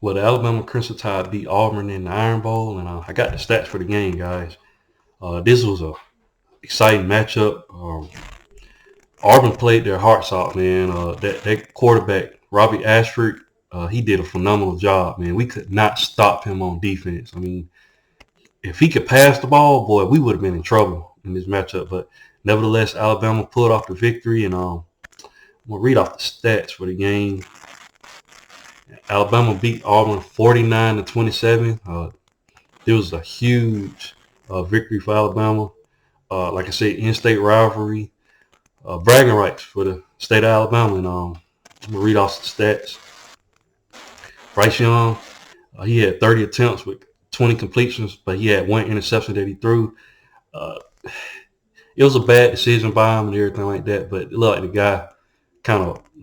Well, the Alabama Crimson Tide beat Auburn in the Iron Bowl, and I got the stats for the game, guys. This was a exciting matchup. Auburn played their hearts out, man. That quarterback, Robbie Ashford, he did a phenomenal job, man. We could not stop him on defense. I mean, if he could pass the ball, boy, we would have been in trouble in this matchup. But nevertheless, Alabama pulled off the victory, and I'm gonna read off the stats for the game. Alabama beat Auburn 49-27. It was a huge victory for Alabama. Like I said, in-state rivalry, bragging rights for the state of Alabama. And I'm gonna read off the stats. Bryce Young, he had 30 attempts with 20 completions, but he had one interception that he threw. Uh, it was a bad decision by him and everything like that, but it looked like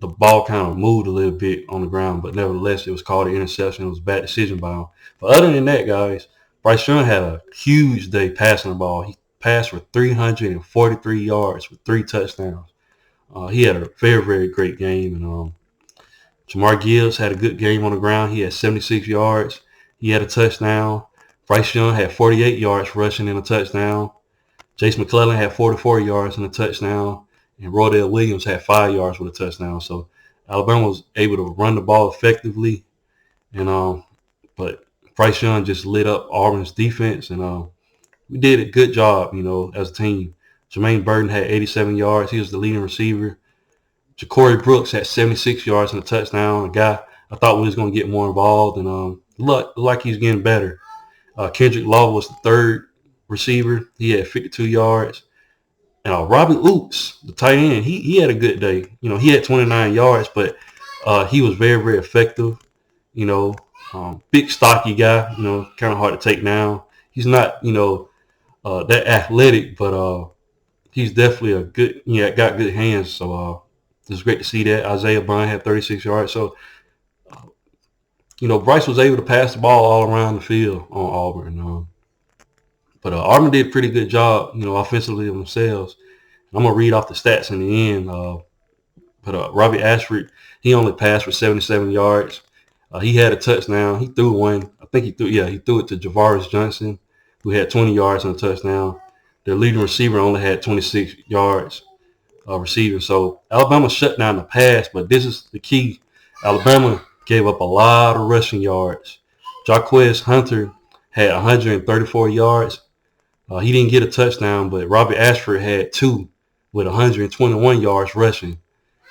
the ball kind of moved a little bit on the ground, but nevertheless, it was called an interception. It was a bad decision by him. But other than that, guys, Bryce Young had a huge day passing the ball. He passed for 343 yards with 3 touchdowns. He had a very, very great game. And Jamar Gibbs had a good game on the ground. He had 76 yards. He had a touchdown. Bryce Young had 48 yards rushing and a touchdown. Jace McClellan had 44 yards and a touchdown. And Rodell Williams had 5 yards with a touchdown. So Alabama was able to run the ball effectively. And but Bryce Young just lit up Auburn's defense. And we did a good job, as a team. Jermaine Burton had 87 yards. He was the leading receiver. Ja'Cory Brooks had 76 yards and a touchdown. A guy I thought was going to get more involved. And looked like he's getting better. Kendrick Law was the third receiver. He had 52 yards. And Robbie Oops, the tight end, he had a good day. He had 29 yards, but he was very, very effective. Big, stocky guy, kind of hard to take down. He's not, that athletic, but he's definitely got good hands. So it's great to see that. Isaiah Bond had 36 yards. So, Bryce was able to pass the ball all around the field on Auburn. But Auburn did a pretty good job, offensively themselves. I'm going to read off the stats in the end. But Robbie Ashford, he only passed for 77 yards. He had a touchdown. He threw one. I think he threw it to Javaris Johnson, who had 20 yards and a touchdown. Their leading receiver only had 26 yards receiving. So Alabama shut down the pass, but this is the key. Alabama gave up a lot of rushing yards. Jarquez Hunter had 134 yards. He didn't get a touchdown, but Robbie Ashford had 2 with 121 yards rushing.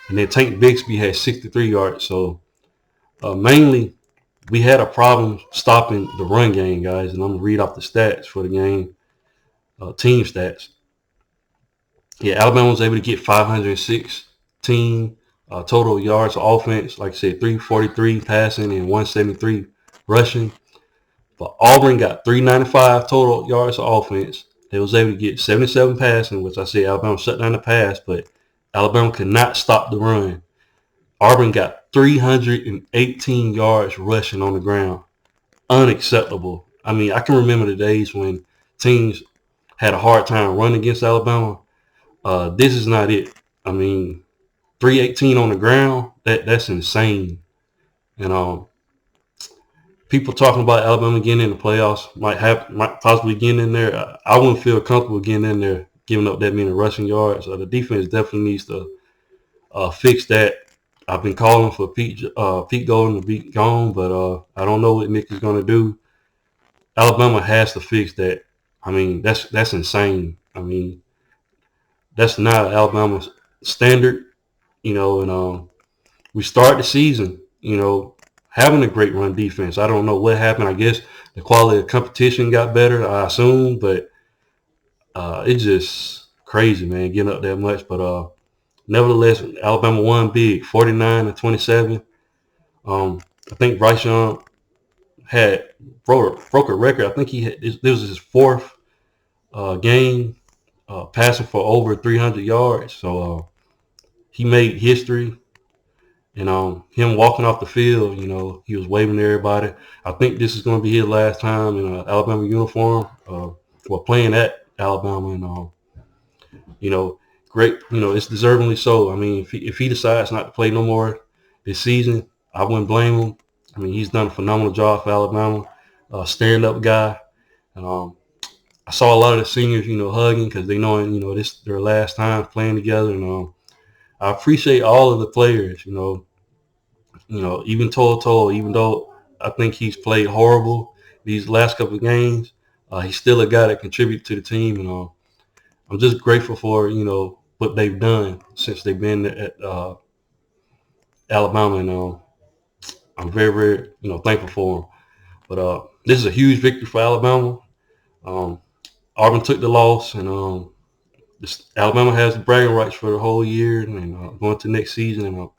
And then Tank Bixby had 63 yards. So mainly we had a problem stopping the run game, guys. And I'm going to read off the stats for the game, team stats. Yeah, Alabama was able to get 516 total yards of offense. Like I said, 343 passing and 173 rushing. But Auburn got 395 total yards of offense. They was able to get 77 passing, which I said Alabama shut down the pass, but Alabama could not stop the run. Auburn got 318 yards rushing on the ground. Unacceptable. I mean, I can remember the days when teams had a hard time running against Alabama. This is not it. I mean, 318 on the ground, that's insane. And people talking about Alabama getting in the playoffs might possibly getting in there. I wouldn't feel comfortable getting in there, giving up that many rushing yards. The defense definitely needs to fix that. I've been calling for Pete Golden to be gone, but I don't know what Nick is going to do. Alabama has to fix that. I mean, that's insane. I mean, that's not Alabama's standard, and we start the season, having a great run defense. I don't know what happened. I guess the quality of competition got better, I assume, but it's just crazy, man, getting up that much. But nevertheless, Alabama won big, 49-27. I think Bryce Young broke a record. I think this was his fourth game passing for over 300 yards. So he made history. And him walking off the field, he was waving to everybody. I think this is going to be his last time in an Alabama uniform, playing at Alabama. And, great, it's deservingly so. I mean, if he decides not to play no more this season, I wouldn't blame him. I mean, he's done a phenomenal job for Alabama. Stand-up guy. And, I saw a lot of the seniors, hugging because they know, this is their last time playing together. And I appreciate all of the players, even Toto, even though I think he's played horrible these last couple of games, he's still a guy that contributes to the team. And I'm just grateful for, what they've done since they've been at Alabama. And I'm very, very, thankful for them. But this is a huge victory for Alabama. Um, Auburn took the loss, and Alabama has the bragging rights for the whole year and going to next season. And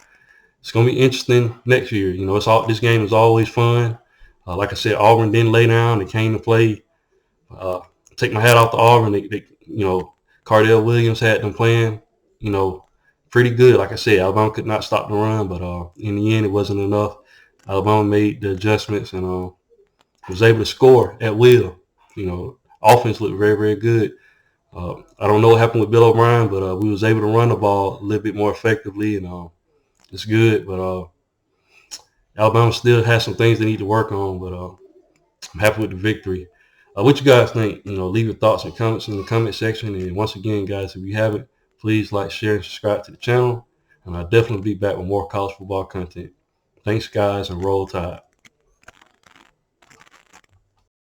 it's going to be interesting next year. This game is always fun. Like I said, Auburn didn't lay down; they came to play. Take my hat off to Auburn. Cardell Williams had them playing, pretty good. Like I said, Alabama could not stop the run, but in the end, it wasn't enough. Alabama made the adjustments and was able to score at will. Offense looked very, very good. I don't know what happened with Bill O'Brien, but we was able to run the ball a little bit more effectively, and it's good. But Alabama still has some things they need to work on, but I'm happy with the victory. What you guys think? Leave your thoughts and comments in the comment section. And once again, guys, if you haven't, please like, share, and subscribe to the channel. And I'll definitely be back with more college football content. Thanks, guys, and roll tide.